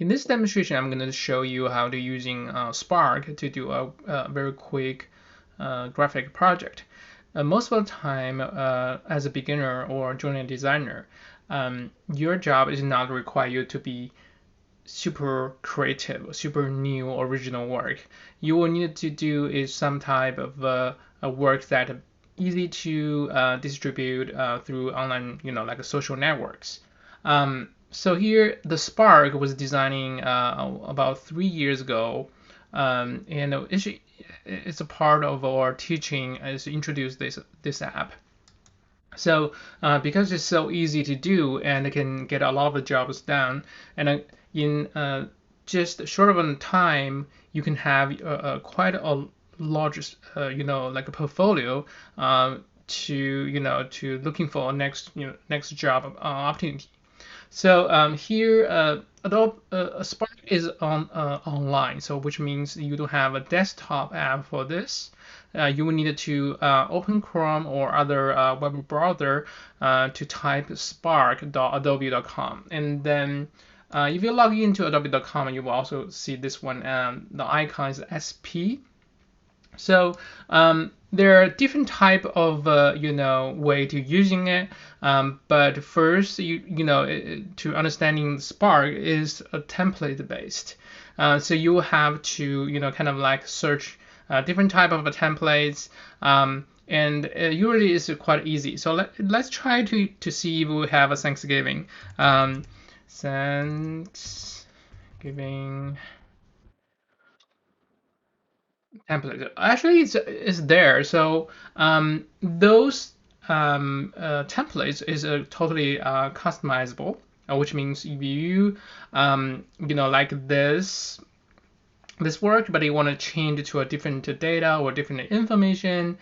In this demonstration, I'm going to show you how to using Spark to do a very quick graphic project. Most of the time, as a beginner or junior designer, your job is not require you to be super creative, super new, original work. You will need to do is some type of a work that easy to distribute through online, like social networks. So here, the Spark was designing about 3 years ago, and it's a part of our teaching is to introduce this app. So because it's so easy to do and it can get a lot of the jobs done, and in just short of a time, you can have quite a large, like a portfolio to looking for a next job opportunity. So here, Adobe Spark is online, so which means you don't have a desktop app for this. You will need to open Chrome or other web browser to type spark.adobe.com, and then if you log into adobe.com, you will also see this one. The icon is SP. So there are different type of way to using it. But first, to understanding Spark is a template based. So you have to kind of like search different type of templates. And usually it's quite easy. So let's try to see if we have a Thanksgiving. Thanksgiving template. Actually, it's there. So those templates is totally customizable, which means if you like this work, but you want to change it to a different data or different information,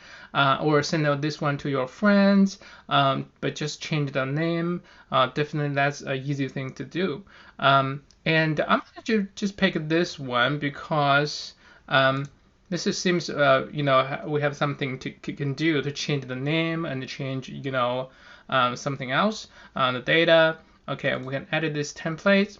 or send out this one to your friends, but just change the name. Definitely, that's an easy thing to do. And I'm going to just pick this one because this seems, we have something can do to change the name and change, something else, the data. Okay, we can edit this template.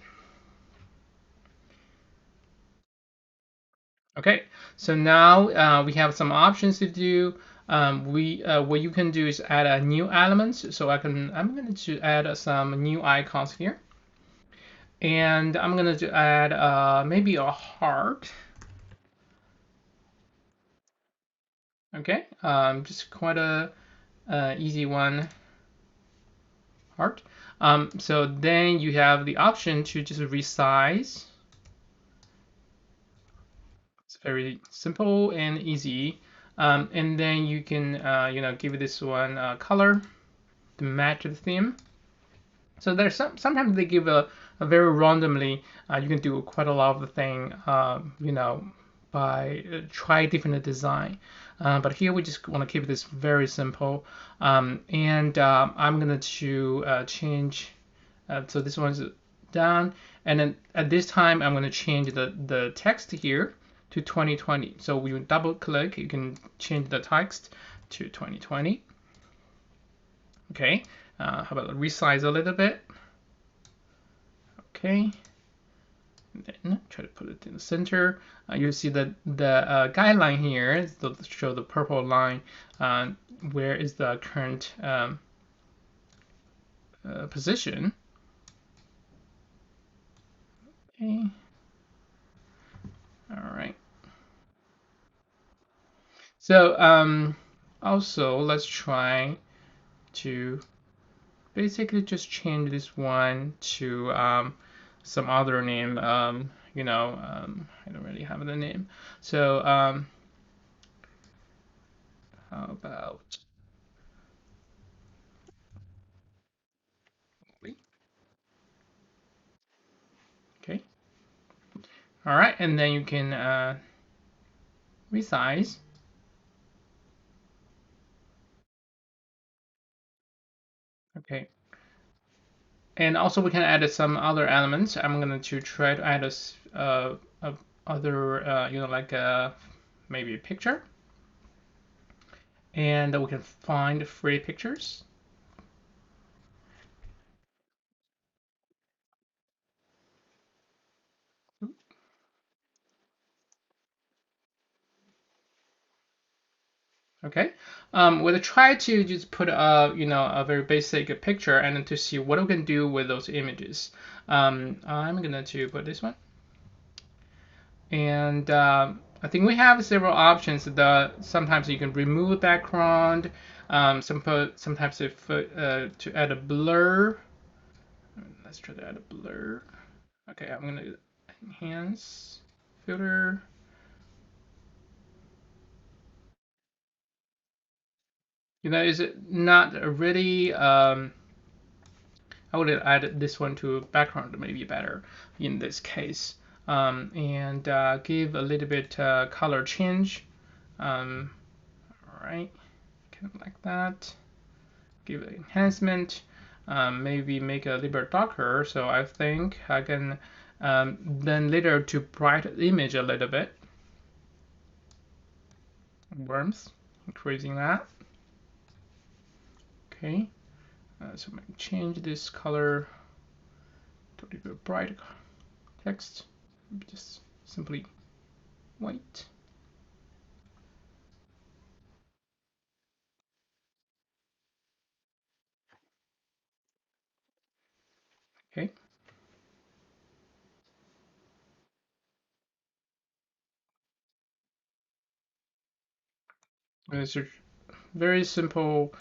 Okay, so now we have some options to do. What you can do is add a new element. So I'm going to add some new icons here, and I'm going to add maybe a heart. Okay, just quite a easy one, heart. So then you have the option to just resize. It's very simple and easy. And then you can give this one a color to match the theme. So there's sometimes they give a very randomly. You can do quite a lot of the thing, by try different design. But here we just want to keep this very simple. And I'm gonna to change. So this one's down, and then at this time I'm gonna change the text here to 2020. So we double click, you can change the text to 2020. Okay, how about resize a little bit? Okay, and then try to put it in the center. You see that the guideline here to show the purple line. Where is the current position? Okay. All right. So also let's try to basically just change this one to some other name. I don't really have the name. So how about okay? All right, and then you can resize. Okay, and also we can add some other elements. I'm going to try to add a other like maybe a picture, and we can find free pictures. Okay, we'll try to just put a very basic picture and then to see what we can do with those images. I'm gonna to put this one, and I think we have several options. Sometimes you can remove background. Sometimes if to add a blur. Let's try to add a blur. Okay, I'm gonna enhance filter. Is it not really I would add this one to background maybe better in this case. And give a little bit color change. All right, kind of like that. Give it enhancement. Maybe make a little bit darker. So I think I can then later to brighten the image a little bit. Warmth, increasing that. Okay. So maybe change this color to a little bit bright text. Just simply white. Okay. It's a very simple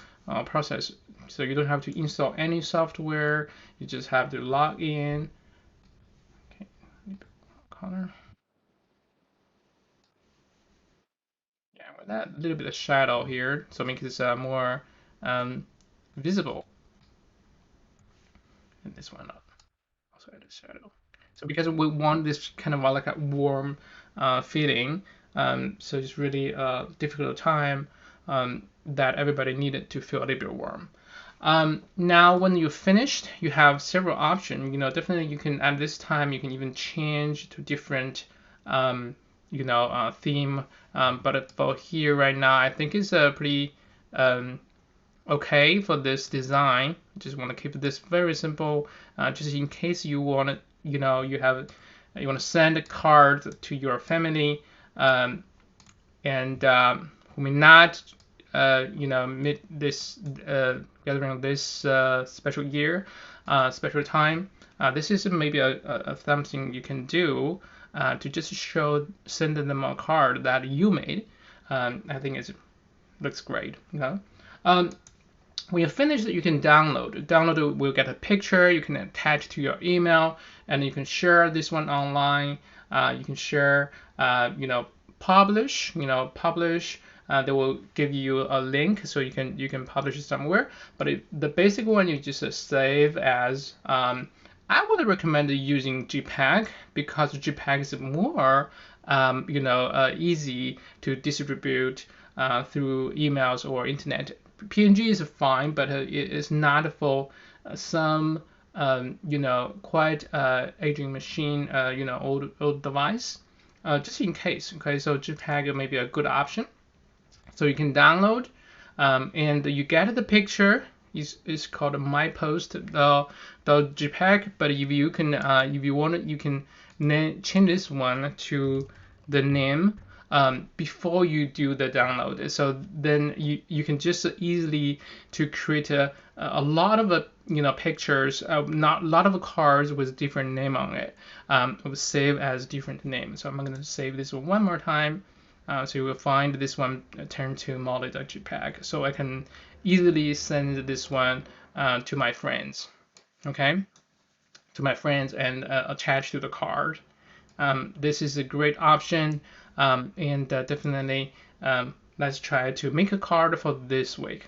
process. So you don't have to install any software. You just have to log in. Okay. Color. Yeah, with that little bit of shadow here, so make this more um, visible. And this one up. Also add a shadow. So because we want this kind of like a warm feeling, so it's really a difficult time that everybody needed to feel a little bit warm. Now, when you're finished, you have several options. Definitely you can at this time you can even change to different theme. But for here right now, I think it's a pretty okay for this design. Just want to keep this very simple, just in case you want to, you want to send a card to your family, and who may not, meet this gathering this special year, special time. This is maybe a something you can do to just send them a card that you made. I think it looks great. When you finish it, you can download. Download it will get a picture you can attach to your email, and you can share this one online. You can share, publish. Publish. They will give you a link so you can publish it somewhere. But the basic one you just save as. I would recommend using JPEG because JPEG is more, easy to distribute through emails or internet. PNG is fine, but it is not for some, quite aging machine, old device. Just in case. Okay, so JPEG may be a good option. So you can download, and you get the picture. It's called My Post the JPEG. But if you want it, you can change this one to the name before you do the download. So then you can just easily to create a lot of pictures, not a lot of cards with different name on it. It will save as different names. So I'm going to save this one more time. So you will find this one turn to model.jpg. So I can easily send this one to my friends. Okay, to my friends and attach to the card. This is a great option, and definitely let's try to make a card for this week.